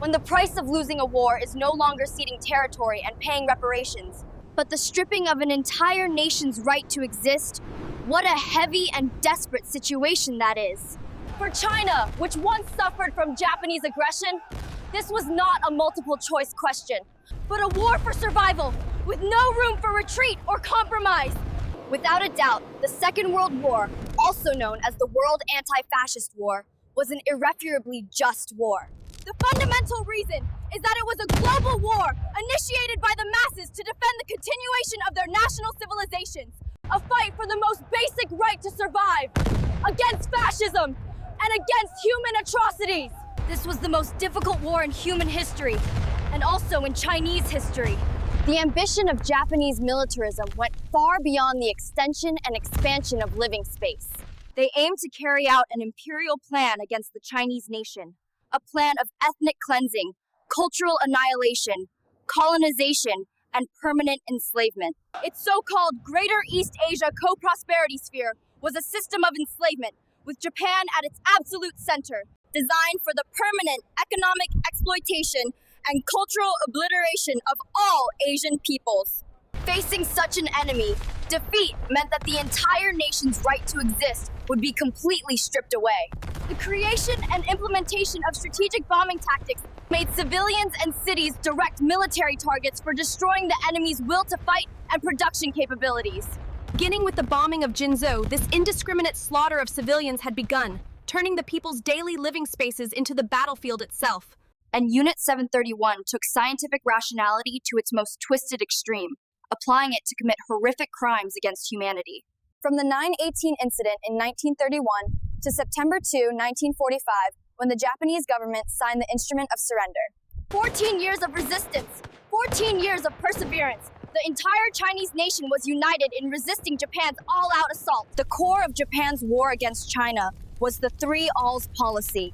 when the price of losing a war is no longer ceding territory and paying reparations, but the stripping of an entire nation's right to exist. What a heavy and desperate situation that is. For China, which once suffered from Japanese aggression, this was not a multiple-choice question, but a war for survival, with no room for retreat or compromise. Without a doubt, the Second World War, also known as the World Anti-Fascist War, was an irrefutably just war. The fundamental reason is that it was a global war initiated by the masses to defend the continuation of their national civilizations, a fight for the most basic right to survive, against fascism, and against human atrocities. This was the most difficult war in human history, and also in Chinese history. The ambition of Japanese militarism went far beyond the extension and expansion of living space. They aimed to carry out an imperial plan against the Chinese nation, a plan of ethnic cleansing, cultural annihilation, colonization, and permanent enslavement. Its so-called Greater East Asia Co-Prosperity Sphere was a system of enslavement, with Japan at its absolute center, designed for the permanent economic exploitation and cultural obliteration of all Asian peoples. Facing such an enemy, defeat meant that the entire nation's right to exist would be completely stripped away. The creation and implementation of strategic bombing tactics made civilians and cities direct military targets for destroying the enemy's will to fight and production capabilities. Beginning with the bombing of Jinzhou, this indiscriminate slaughter of civilians had begun, turning the people's daily living spaces into the battlefield itself. And Unit 731 took scientific rationality to its most twisted extreme, applying it to commit horrific crimes against humanity. From the 9/18 incident in 1931 to September 2, 1945, when the Japanese government signed the Instrument of Surrender. 14 years of resistance, 14 years of perseverance. The entire Chinese nation was united in resisting Japan's all-out assault. The core of Japan's war against China was the 3 alls policy: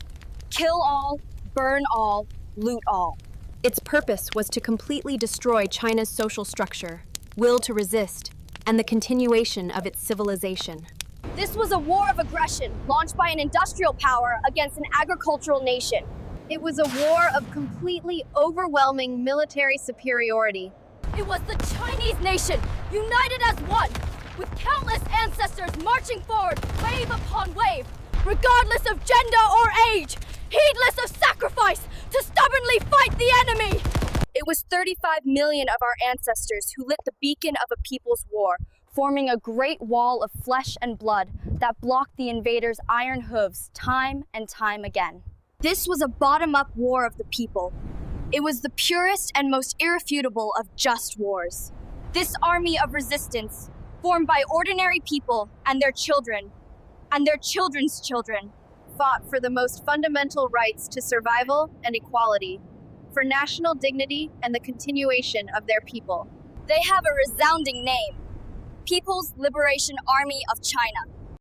kill all, burn all, loot all. Its purpose was to completely destroy China's social structure, will to resist, and the continuation of its civilization. This was a war of aggression launched by an industrial power against an agricultural nation. It was a war of completely overwhelming military superiority. It was the Chinese nation, united as one, with countless ancestors marching forward wave upon wave, regardless of gender or age, heedless of sacrifice, to stubbornly fight the enemy. It was 35 million of our ancestors who lit the beacon of a people's war, forming a great wall of flesh and blood that blocked the invaders' iron hooves time and time again. This was a bottom-up war of the people. It was the purest and most irrefutable of just wars. This army of resistance, formed by ordinary people and their children, and their children's children, fought for the most fundamental rights to survival and equality, for national dignity and the continuation of their people. They have a resounding name: People's Liberation Army of China.